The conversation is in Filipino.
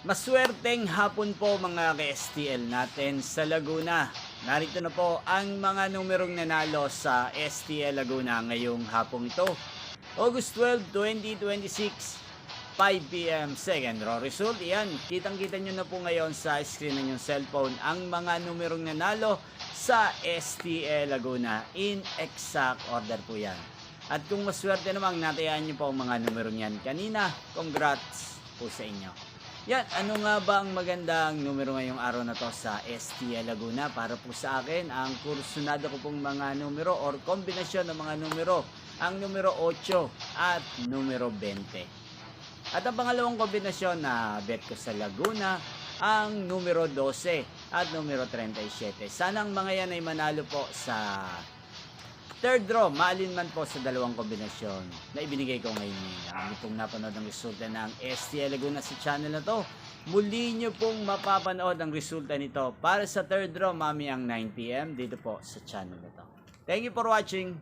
Maswerteng hapon po mga ka-STL natin sa Laguna. Narito na po ang mga numerong nanalo sa STL Laguna ngayong hapong ito. August 12, 2026, 5 p.m. second raw result. Yan, kitang-kita nyo na po ngayon sa screen ng yung cellphone ang mga numerong nanalo sa STL Laguna. In exact order po yan. At kung maswerte namang natayaan nyo po ang mga numerong yan kanina, congrats po sa inyo. Yan, ano nga ba ang magandang numero ngayong araw na to sa STL Laguna? Para po sa akin, ang kursunado ko pong mga numero or kombinasyon ng mga numero, ang numero 8 at numero 20. At ang pangalawang kombinasyon na bet ko sa Laguna, ang numero 12 at numero 37. Sana ang mga yan ay manalo po sa third draw, maalin man po sa dalawang kombinasyon na ibinigay ko ngayon. Ang pong napanood ang resulta ng STL Laguna sa channel na to. Muli nyo pong mapapanood ang resulta nito para sa third draw mamayang 9 p.m. dito po sa channel na to. Thank you for watching.